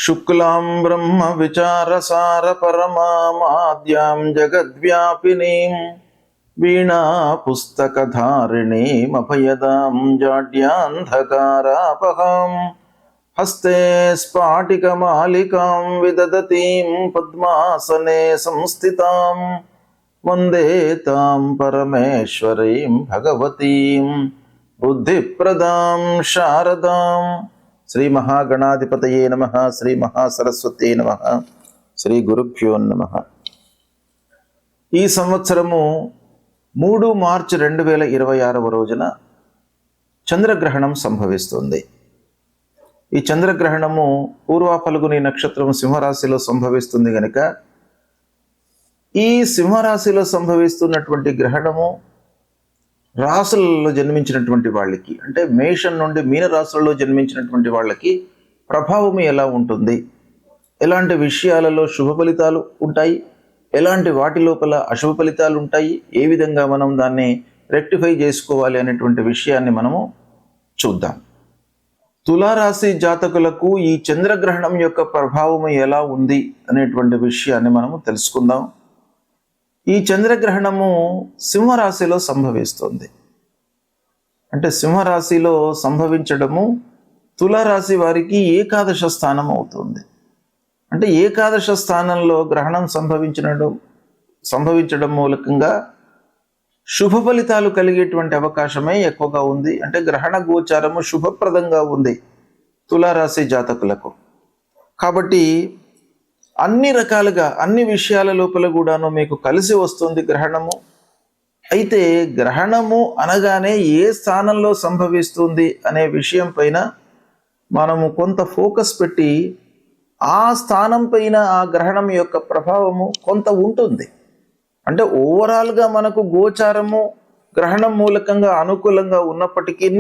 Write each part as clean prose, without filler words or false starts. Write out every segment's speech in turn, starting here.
శుక్లాం బ్రహ్మ విచారసార పరమాద్యాం జగద్వ్యాపినీం వీణా పుస్తకధారిణీమభయదాం జాడ్యాంధకారాపహాం హస్తే స్ఫాటికమాలికాం విదదతీం పద్మాసనే సంస్థితాం వందే తాం పరమేశ్వరీం భగవతీం బుద్ధిప్రదాం శారదాం. శ్రీ మహాగణాధిపతయే నమః. శ్రీ మహాసరస్వతే నమః. శ్రీ గురుభ్యో నమః. ఈ సంవత్సరము 3 మార్చి 2026 రోజున చంద్రగ్రహణం సంభవిస్తుంది. ఈ చంద్రగ్రహణము పూర్వ ఫల్గుని నక్షత్రం సింహరాశిలో సంభవిస్తుంది కనుక ఈ సింహరాశిలో సంభవిస్తున్నటువంటి గ్రహణము రాశులలో జన్మించినటువంటి వాళ్ళకి, అంటే మేషం నుండి మీన రాశులలో జన్మించినటువంటి వాళ్ళకి ప్రభావం ఎలా ఉంటుంది, ఎలాంటి విషయాలలో శుభ ఫలితాలు ఉంటాయి, ఎలాంటి వాటి లోపల అశుభ ఫలితాలు ఉంటాయి, ఏ విధంగా మనం దాన్ని రెక్టిఫై చేసుకోవాలి అనేటువంటి విషయాన్ని మనము చూద్దాం. తులారాశి జాతకులకు ఈ చంద్రగ్రహణం యొక్క ప్రభావం ఎలా ఉంది అనేటువంటి విషయాన్ని మనము తెలుసుకుందాం. ఈ చంద్రగ్రహణము సింహరాశిలో సంభవిస్తుంది. అంటే సింహరాశిలో సంభవించడము తులారాశి వారికి ఏకాదశ స్థానం అవుతుంది. అంటే ఏకాదశ స్థానంలో గ్రహణం సంభవించడం మూలకంగా శుభ ఫలితాలు కలిగేటువంటి అవకాశమే ఎక్కువగా ఉంది. అంటే గ్రహణ గోచారము శుభప్రదంగా ఉంది తులారాశి జాతకులకు. కాబట్టి అన్ని రకాలుగా అన్ని విషయాల లోపల కూడాను మీకు కలిసి వస్తుంది గ్రహణము. అయితే గ్రహణము అనగానే ఏ స్థానంలో సంభవిస్తుంది అనే విషయం పైన మనము కొంత ఫోకస్ పెట్టి ఆ స్థానం పైన ఆ గ్రహణం యొక్క ప్రభావము కొంత ఉంటుంది. అంటే ఓవరాల్గా మనకు గోచారము గ్రహణం మూలకంగా అనుకూలంగా ఉన్నప్పటికీ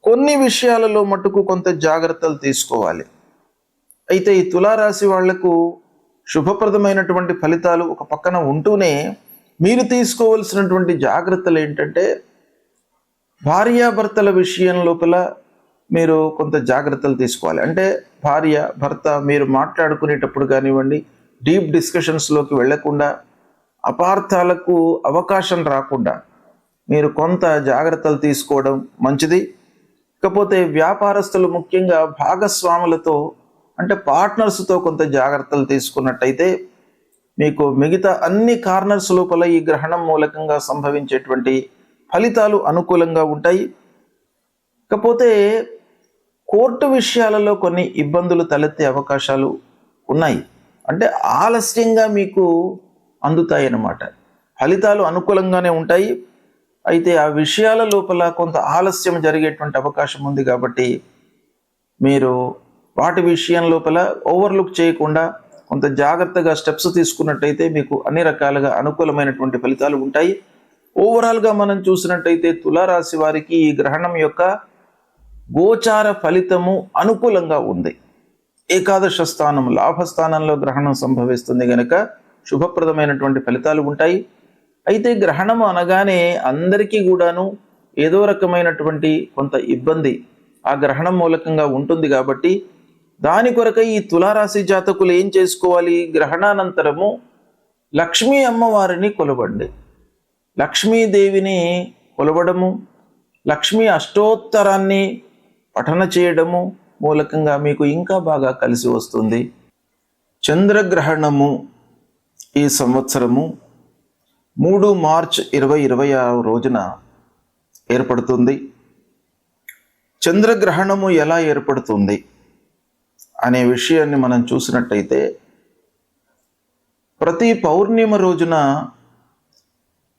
కొన్ని విషయాలలో మటుకు కొంత జాగ్రత్తలు తీసుకోవాలి. అయితే ఈ తులారాశి వాళ్లకు శుభప్రదమైనటువంటి ఫలితాలు ఒక పక్కన ఉంటూనే మీరు తీసుకోవలసినటువంటి జాగ్రత్తలు ఏంటంటే భార్యాభర్తల విషయం లోపల మీరు కొంత జాగ్రత్తలు తీసుకోవాలి. అంటే భార్య భర్త మీరు మాట్లాడుకునేటప్పుడు కానివ్వండి, డీప్ డిస్కషన్స్లోకి వెళ్లకుండా, అపార్థాలకు అవకాశం రాకుండా మీరు కొంత జాగ్రత్తలు తీసుకోవడం మంచిది. ఇకపోతే వ్యాపారస్తులు ముఖ్యంగా భాగస్వాములతో అంటే పార్ట్నర్స్తో కొంత జాగ్రత్తలు తీసుకున్నట్టయితే మీకు మిగతా అన్ని కార్నర్స్ లోపల ఈ గ్రహణం మూలకంగా సంభవించేటువంటి ఫలితాలు అనుకూలంగా ఉంటాయి. ఇకపోతే కోర్టు విషయాలలో కొన్ని ఇబ్బందులు తలెత్తే అవకాశాలు ఉన్నాయి. అంటే ఆలస్యంగా మీకు అందుతాయి అన్నమాట. ఫలితాలు అనుకూలంగానే ఉంటాయి, అయితే ఆ విషయాల లోపల కొంత ఆలస్యం జరిగేటువంటి అవకాశం ఉంది. కాబట్టి మీరు వాటి విషయం లోపల ఓవర్లుక్ చేయకుండా కొంత జాగ్రత్తగా స్టెప్స్ తీసుకున్నట్టయితే మీకు అన్ని రకాలుగా అనుకూలమైనటువంటి ఫలితాలు ఉంటాయి. ఓవరాల్గా మనం చూసినట్టయితే తులారాశి వారికి ఈ గ్రహణం యొక్క గోచార ఫలితము అనుకూలంగా ఉంది. ఏకాదశ స్థానం లాభస్థానంలో గ్రహణం సంభవిస్తుంది కనుక శుభప్రదమైనటువంటి ఫలితాలు ఉంటాయి. అయితే గ్రహణము అనగానే అందరికీ కూడాను ఏదో రకమైనటువంటి కొంత ఇబ్బంది ఆ గ్రహణం మూలకంగా ఉంటుంది. కాబట్టి దాని కొరకై ఈ తులారాశి జాతకులు ఏం చేసుకోవాలి? గ్రహణానంతరము లక్ష్మీ అమ్మవారిని కొలవండి. లక్ష్మీదేవిని కొలవడము, లక్ష్మీ అష్టోత్తరాన్ని పఠన చేయడము మూలకంగా మీకు ఇంకా బాగా కలిసి వస్తుంది. చంద్రగ్రహణము ఈ సంవత్సరము 3 మార్చి 2026 రోజున ఏర్పడుతుంది. చంద్రగ్రహణము ఎలా ఏర్పడుతుంది అనే విషయాన్ని మనం చూసినట్టయితే ప్రతి పౌర్ణిమ రోజున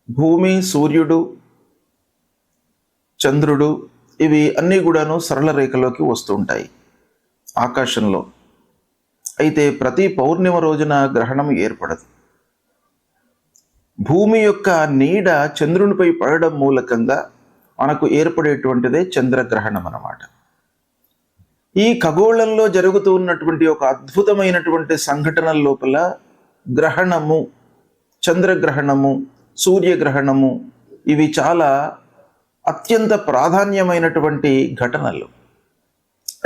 భూమి, సూర్యుడు, చంద్రుడు ఇవి అన్నీ కూడాను సరళ రేఖలోకి వస్తుంటాయి ఆకాశంలో. అయితే ప్రతి పౌర్ణిమ రోజున గ్రహణం ఏర్పడదు. భూమి యొక్క నీడ చంద్రునిపై పడడం మూలకంగా మనకు ఏర్పడేటువంటిదే చంద్రగ్రహణం అన్నమాట. ఈ ఖగోళంలో జరుగుతూ ఉన్నటువంటి ఒక అద్భుతమైనటువంటి సంఘటనల లోపల గ్రహణము, చంద్రగ్రహణము, సూర్యగ్రహణము ఇవి చాలా అత్యంత ప్రాధాన్యమైనటువంటి ఘటనలు.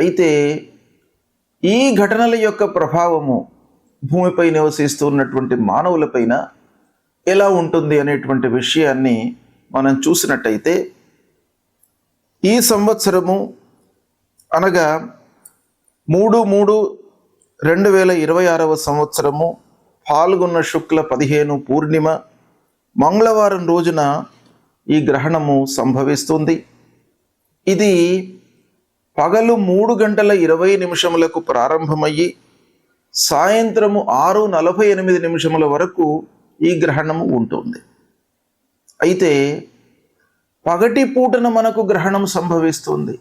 అయితే ఈ ఘటనల యొక్క ప్రభావము భూమిపై నివసిస్తూ ఉన్నటువంటి మానవులపైన ఎలా ఉంటుంది అనేటువంటి విషయాన్ని మనం చూసినట్టయితే, ఈ సంవత్సరము అనగా 3/3/2026 సంవత్సరము పాల్గొన్న శుక్ల 15 పూర్ణిమ మంగళవారం రోజున ఈ గ్రహణము సంభవిస్తుంది. ఇది పగలు 3:20 ప్రారంభమయ్యి సాయంత్రము 6:48 వరకు ఈ గ్రహణము ఉంటుంది. అయితే పగటి పూటన మనకు గ్రహణం సంభవిస్తుంది.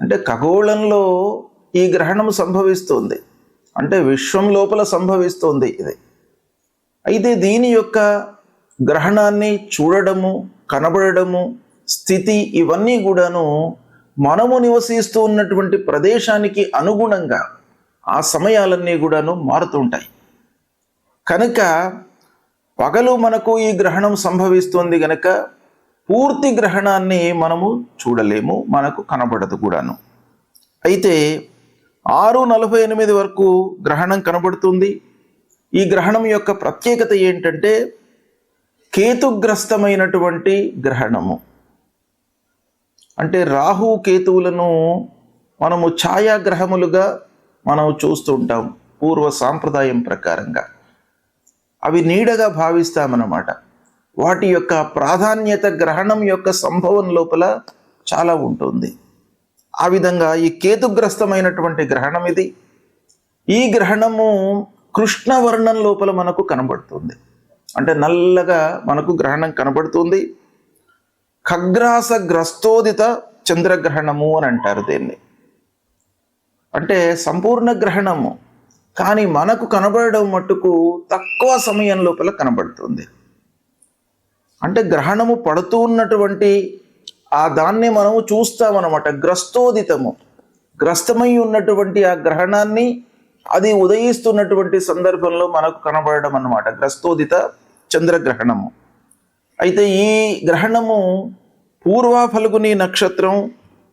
అంటే ఖగోళంలో ఈ గ్రహణం సంభవిస్తుంది, అంటే విశ్వం లోపల సంభవిస్తుంది ఇది. అయితే దీని యొక్క గ్రహణాన్ని చూడడము, కనబడము, స్థితి ఇవన్నీ కూడాను మనము నివసిస్తూ ఉన్నటువంటి ప్రదేశానికి అనుగుణంగా ఆ సమయాలన్నీ కూడాను మారుతుంటాయి. కనుక పగలు మనకు ఈ గ్రహణం సంభవిస్తుంది గనక పూర్తి గ్రహణాన్ని మనము చూడలేము, మనకు కనబడదు కూడాను. అయితే 6:48 వరకు గ్రహణం కనబడుతుంది. ఈ గ్రహణం యొక్క ప్రత్యేకత ఏంటంటే కేతుగ్రస్తమైనటువంటి గ్రహణము. అంటే రాహు కేతువులను మనము ఛాయాగ్రహములుగా మనం చూస్తూ ఉంటాం పూర్వ సాంప్రదాయం ప్రకారంగా. అవి నీడగా భావిస్తామన్నమాట. వాటి యొక్క ప్రాధాన్యత గ్రహణం యొక్క సంభవం లోపల చాలా ఉంటుంది. ఆ విధంగా ఈ కేతుగ్రస్తమైనటువంటి గ్రహణం ఇది. ఈ గ్రహణము కృష్ణవర్ణం లోపల మనకు కనబడుతుంది, అంటే నల్లగా మనకు గ్రహణం కనబడుతుంది. ఖగ్రాస గ్రస్తోదిత చంద్రగ్రహణము అని అంటారు దీన్ని. అంటే సంపూర్ణ గ్రహణము, కానీ మనకు కనబడడం మట్టుకు తక్కువ సమయం లోపల కనబడుతుంది. అంటే గ్రహణము పడుతూ ఉన్నటువంటి ఆ దాన్ని మనము చూస్తామన్నమాట. గ్రస్తోదితము, గ్రస్తమై ఉన్నటువంటి ఆ గ్రహణాన్ని అది ఉదయిస్తున్నటువంటి సందర్భంలో మనకు కనబడడం అన్నమాట, గ్రస్తోదిత చంద్రగ్రహణము. అయితే ఈ గ్రహణము పూర్వ ఫల్గుని నక్షత్రం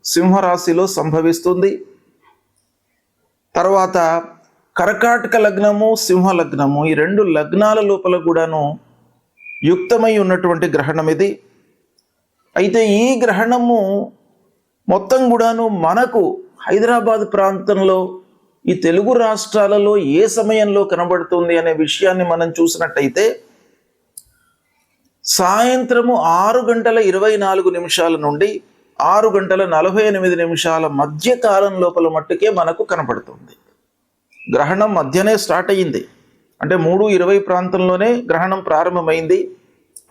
సింహరాశిలో సంభవిస్తుంది. తర్వాత కర్కాటక లగ్నము, సింహ లగ్నము, ఈ 2 లగ్నాల లోపల కూడాను యుక్తమై ఉన్నటువంటి గ్రహణం ఇది. అయితే ఈ గ్రహణము మొత్తం కూడాను మనకు హైదరాబాద్ ప్రాంతంలో ఈ తెలుగు రాష్ట్రాలలో ఏ సమయంలో కనబడుతుంది అనే విషయాన్ని మనం చూసినట్టయితే సాయంత్రము 6:24 నుండి 6:48 మధ్య కాలం లోపల మట్టుకే మనకు కనబడుతుంది. గ్రహణం మధ్యనే స్టార్ట్ అయ్యింది, అంటే 3:20 ప్రాంతంలోనే గ్రహణం ప్రారంభమైంది,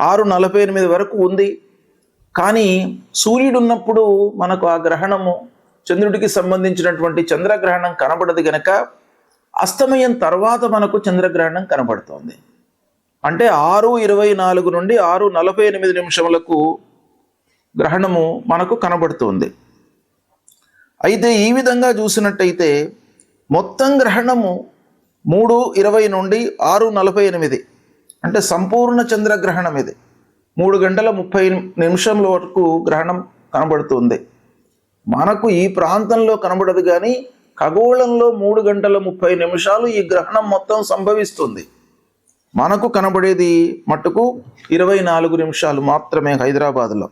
6:48 వరకు ఉంది. కానీ సూర్యుడు ఉన్నప్పుడు మనకు ఆ గ్రహణము, చంద్రుడికి సంబంధించినటువంటి చంద్రగ్రహణం కనబడదు గనక అస్తమయం తర్వాత మనకు చంద్రగ్రహణం కనబడుతోంది. అంటే 6:24 నుండి 6:48 గ్రహణము మనకు కనబడుతుంది. అయితే ఈ విధంగా చూసినట్టయితే మొత్తం గ్రహణము 3:20 నుండి 6:48, అంటే సంపూర్ణ చంద్రగ్రహణం ఇది. 3:30 వరకు గ్రహణం కనబడుతుంది. మనకు ఈ ప్రాంతంలో కనబడదు, కానీ ఖగోళంలో 3:30 ఈ గ్రహణం మొత్తం సంభవిస్తుంది. మనకు కనబడేది మట్టుకు 24 నిమిషాలు మాత్రమే హైదరాబాద్లో.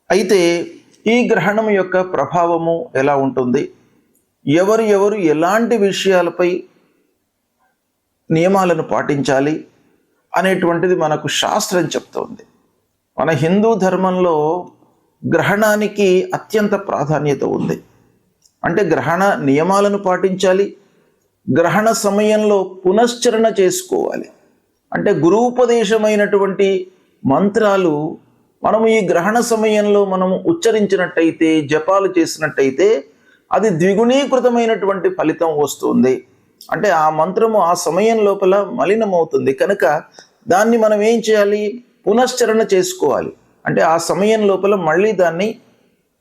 అయితే ఈ గ్రహణం యొక్క ప్రభావము ఎలా ఉంటుంది, ఎవరు ఎలాంటి విషయాలపై నియమాలను పాటించాలి అనేటువంటిది మనకు శాస్త్రం చెప్తోంది. మన హిందూ ధర్మంలో గ్రహణానికి అత్యంత ప్రాధాన్యత ఉంది. అంటే గ్రహణ నియమాలను పాటించాలి, గ్రహణ సమయంలో పునశ్చరణ చేసుకోవాలి. అంటే గురూపదేశమైనటువంటి మంత్రాలు మనము ఈ గ్రహణ సమయంలో మనము ఉచ్చరించినట్టయితే, జపాలు చేసినట్టయితే అది ద్విగుణీకృతమైనటువంటి ఫలితం వస్తుంది. అంటే ఆ మంత్రము ఆ సమయం లోపల మలినమవుతుంది కనుక దాన్ని మనం ఏం చేయాలి, పునశ్చరణ చేసుకోవాలి. అంటే ఆ సమయం లోపల మళ్ళీ దాన్ని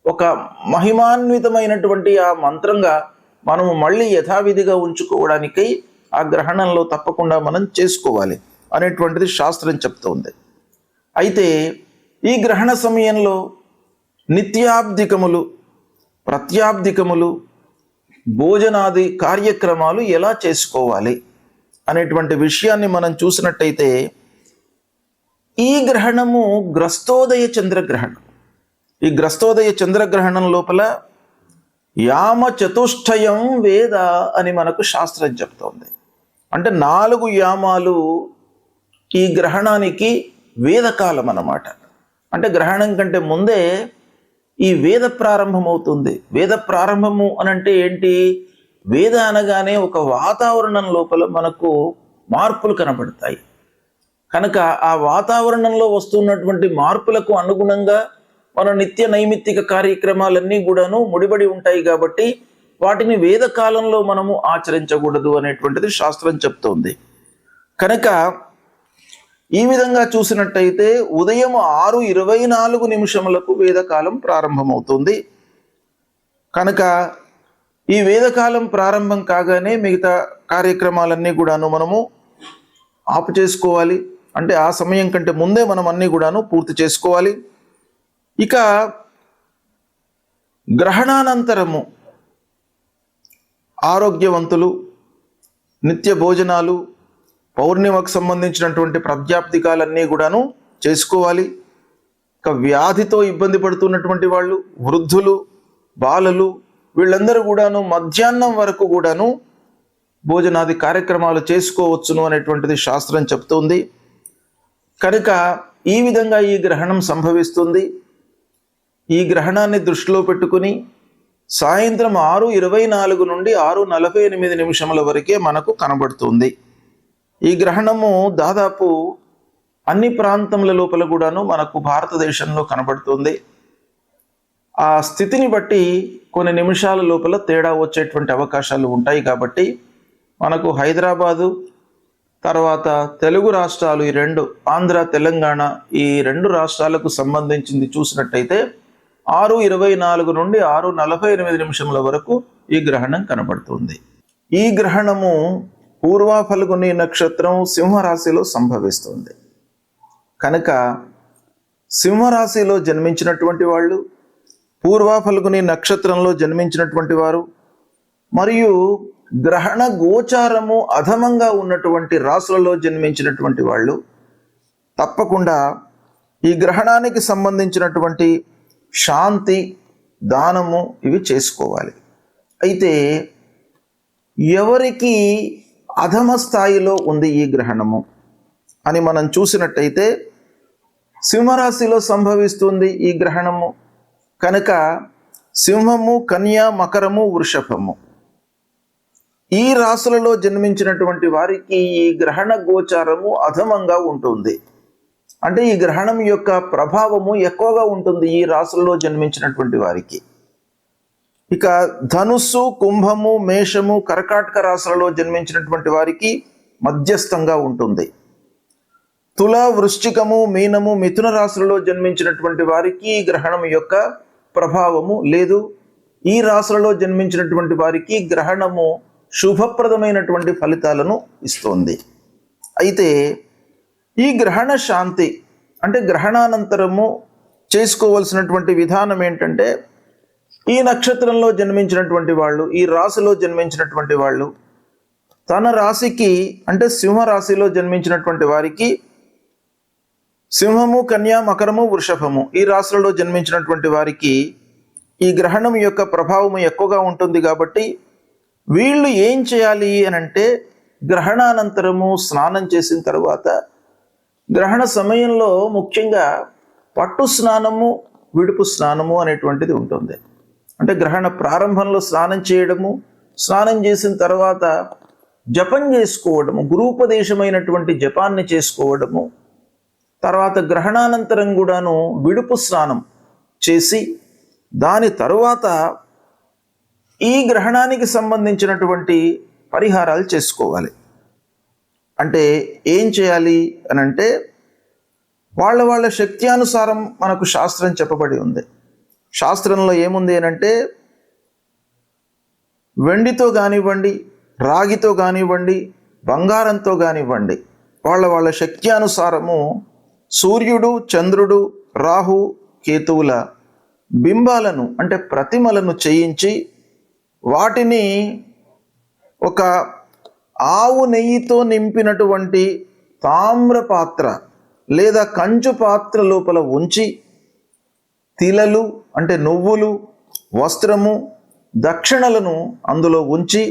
ఒక మహిమాన్వితమైనటువంటి ఆ మంత్రంగా మనము మళ్ళీ యథావిధిగా ఉంచుకోవడానికై ఆ గ్రహణంలో తప్పకుండా మనం చేసుకోవాలి అనేటువంటిది శాస్త్రం చెప్తోంది. అయితే ఈ గ్రహణ సమయంలో నిత్యాబ్దికములు, ప్రత్యాబ్దికములు, భోజనాది కార్యక్రమాలు ఎలా చేసుకోవాలి అనేటువంటి విషయాన్ని మనం చూసినట్టయితే ఈ గ్రహణము గ్రస్తోదయ చంద్రగ్రహణం. ఈ గ్రస్తోదయ చంద్రగ్రహణం లోపల యామ చతుష్టయం వేద అని మనకు శాస్త్రం చెప్తోంది. అంటే 4 యామాలు ఈ గ్రహణానికి వేదకాలం అన్నమాట. అంటే గ్రహణం కంటే ముందే ఈ వేద ప్రారంభమవుతుంది. వేద ప్రారంభము అనంటే ఏంటి? వేద అనగానే ఒక వాతావరణం లోపల మనకు మార్పులు కనబడతాయి. కనుక ఆ వాతావరణంలో వస్తున్నటువంటి మార్పులకు అనుగుణంగా మన నిత్య నైమిత్తిక కార్యక్రమాలన్నీ కూడాను ముడిపడి ఉంటాయి. కాబట్టి వాటిని వేదకాలంలో మనము ఆచరించకూడదు అనేటువంటిది శాస్త్రం చెప్తోంది. కనుక ఈ విధంగా చూసినట్టయితే ఉదయం 6:24 వేదకాలం ప్రారంభమవుతుంది. కనుక ఈ వేదకాలం ప్రారంభం కాగానే మిగతా కార్యక్రమాలన్నీ కూడాను మనము ఆపు చేసుకోవాలి. అంటే ఆ సమయం కంటే ముందే మనం అన్నీ కూడాను పూర్తి చేసుకోవాలి. ఇక గ్రహణానంతరము ఆరోగ్యవంతులు నిత్య భోజనాలు, పౌర్ణిమకు సంబంధించినటువంటి ప్రాప్తికాలన్నీ కూడాను చేసుకోవాలి. ఇక వ్యాధితో ఇబ్బంది పడుతున్నటువంటి వాళ్ళు, వృద్ధులు, బాలలు, వీళ్ళందరూ కూడాను మధ్యాహ్నం వరకు కూడాను భోజనాది కార్యక్రమాలు చేసుకోవచ్చును అనేటువంటిది శాస్త్రం చెప్తుంది. కనుక ఈ విధంగా ఈ గ్రహణం సంభవిస్తుంది. ఈ గ్రహణాన్ని దృష్టిలో పెట్టుకుని సాయంత్రం 6:24 నుండి 6:48 వరకే మనకు కనబడుతుంది. ఈ గ్రహణము దాదాపు అన్ని ప్రాంతముల లోపల కూడాను మనకు భారతదేశంలో కనబడుతుంది. ఆ స్థితిని బట్టి కొన్ని నిమిషాల లోపల తేడా వచ్చేటువంటి అవకాశాలు ఉంటాయి. కాబట్టి మనకు హైదరాబాదు తర్వాత తెలుగు రాష్ట్రాలు, ఈ 2 ఆంధ్ర తెలంగాణ, ఈ 2 రాష్ట్రాలకు సంబంధించింది చూసినట్టయితే 6:24 నుండి 6:48 వరకు ఈ గ్రహణం కనబడుతుంది. ఈ గ్రహణము పూర్వ ఫల్గుని నక్షత్రం సింహరాశిలో సంభవిస్తుంది. కనుక సింహరాశిలో జన్మించినటువంటి వాళ్ళు, పూర్వ ఫల్గుని నక్షత్రంలో జన్మించినటువంటి వారు, మరియు గ్రహణ గోచారము అధమంగా ఉన్నటువంటి రాశులలో జన్మించినటువంటి వాళ్ళు తప్పకుండా ఈ గ్రహణానికి సంబంధించినటువంటి శాంతి, దానము ఇవి చేసుకోవాలి. అయితే ఎవరికి అధమ స్థాయిలో ఉంది ఈ గ్రహణము అని మనం చూసినట్టయితే సింహరాశిలో సంభవిస్తుంది ఈ గ్రహణము. కనుక సింహము, కన్య, మకరము, వృషభము ఈ రాశులలో జన్మించినటువంటి వారికి ఈ గ్రహణ గోచారము అధమంగా ఉంటుంది. అంటే ఈ గ్రహణం యొక్క ప్రభావము ఎక్కువగా ఉంటుంది ఈ రాశులలో జన్మించినటువంటి వారికి. ఇక ధనుస్సు, కుంభము, మేషము, కర్కాటక రాశులలో జన్మించినటువంటి వారికి మధ్యస్థంగా ఉంటుంది. తుల, వృశ్చికము, మీనము, మిథున రాశులలో జన్మించినటువంటి వారికి ఈ గ్రహణం యొక్క ప్రభావము లేదు. ఈ రాశులలో జన్మించినటువంటి వారికి గ్రహణము శుభప్రదమైనటువంటి ఫలితాలను ఇస్తోంది. అయితే ఈ గ్రహణ శాంతి అంటే గ్రహణానంతరము చేసుకోవలసినటువంటి విధానం ఏంటంటే, ఈ నక్షత్రంలో జన్మించినటువంటి వాళ్ళు, ఈ రాశిలో జన్మించినటువంటి వాళ్ళు తన రాశికి అంటే సింహరాశిలో జన్మించినటువంటి వారికి సింహము, కన్య, మకరము, వృషభము ఈ రాశులలో జన్మించినటువంటి వారికి ఈ గ్రహణం యొక్క ప్రభావము ఎక్కువగా ఉంటుంది. కాబట్టి వీళ్ళు ఏం చేయాలి అని అంటే, గ్రహణానంతరము స్నానం చేసిన తర్వాత గ్రహణ సమయంలో ముఖ్యంగా పట్టు స్నానము, విడుపు స్నానము అనేటువంటిది ఉంటుంది. అంటే గ్రహణ ప్రారంభంలో స్నానం చేయడము, స్నానం చేసిన తర్వాత జపం చేసుకోవడము, గురూపదేశమైనటువంటి జపాన్ని చేసుకోవడము, తర్వాత గ్రహణానంతరం కూడాను విడుపు స్నానం చేసి దాని తరువాత ఈ గ్రహణానికి సంబంధించినటువంటి పరిహారాలు చేసుకోవాలి. అంటే ఏం చేయాలి అని అంటే, వాళ్ళ శక్తి అనుసారం మనకు శాస్త్రం చెప్పబడి ఉంది. శాస్త్రంలో ఏముంది అని అంటే, వెండితో కానివ్వండి, రాగితో కానివ్వండి, బంగారంతో కానివ్వండి, వాళ్ళ శక్తి అనుసారము సూర్యుడు, చంద్రుడు, రాహు, కేతువుల బింబాలను అంటే ప్రతిమలను చేయించి వాటిని ఒక ఆవు నెయ్యితో నింపినటువంటి తామ్ర పాత్ర లేదా కంచు పాత్ర లోపల ఉంచి తిలలు అంటే నువ్వులు, వస్త్రము, దక్షిణలను అందులో ఉంచి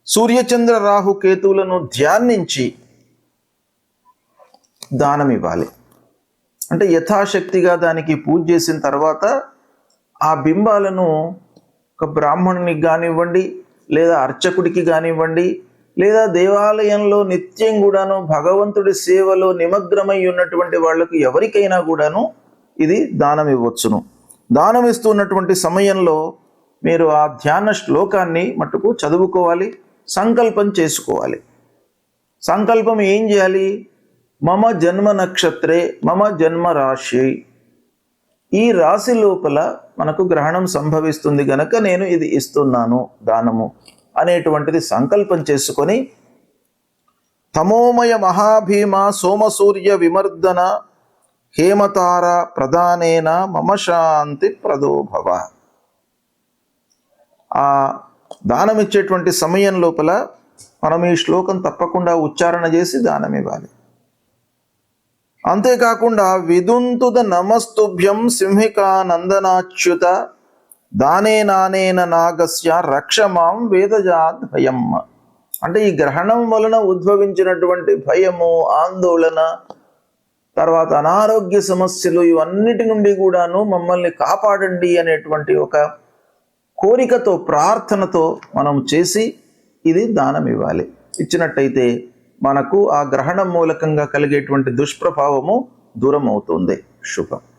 సూర్యచంద్ర రాహు కేతువులను ధ్యానించి దానం ఇవ్వాలి. అంటే యథాశక్తిగా దానికి పూజ చేసిన తర్వాత ఆ బింబాలను ఒక బ్రాహ్మణునికి కానివ్వండి, లేదా అర్చకుడికి కానివ్వండి, లేదా దేవాలయంలో నిత్యం కూడాను భగవంతుడి సేవలో నిమగ్నమై ఉన్నటువంటి వాళ్లకు ఎవరికైనా కూడాను ఇది దానం ఇవ్వచ్చును. దానం ఇస్తున్నటువంటి సమయంలో మీరు ఆ ధ్యాన శ్లోకాన్ని మట్టుకు చదువుకోవాలి, సంకల్పం చేసుకోవాలి. సంకల్పం ఏం చేయాలి? మమ జన్మ నక్షత్రే మమ జన్మ రాశి, ఈ రాశి లోపల మనకు గ్రహణం సంభవిస్తుంది గనక నేను ఇది ఇస్తున్నాను దానము అనేటువంటిది సంకల్పం చేసుకొని తమోమయ మహాభీమ సోమసూర్య విమర్దన హేమతార ప్రధానేన మమ శాంతి ప్రదోభవ. ఆ దానం ఇచ్చేటువంటి సమయం లోపల మనం ఈ శ్లోకం తప్పకుండా ఉచ్చారణ చేసి దానం ఇవ్వాలి. అంతేకాకుండా విదుంతుద నమస్తుభ్యం సింహికా నందనాచ్యుత దానే నానేన నాగస్య రక్షమాం వేదజాత్ భయం. అంటే ఈ గ్రహణం వలన ఉద్భవించినటువంటి భయము, ఆందోళన, తర్వాత అనారోగ్య సమస్యలు, ఇవన్నిటి నుండి కూడాను మమ్మల్ని కాపాడండి అనేటువంటి ఒక కోరికతో, ప్రార్థనతో మనం చేసి ఇది దానం ఇవ్వాలి. ఇచ్చినట్టయితే మనకు ఆ గ్రహణం మూలకంగా కలిగేటువంటి దుష్ప్రభావము దూరం అవుతుంది. శుభం.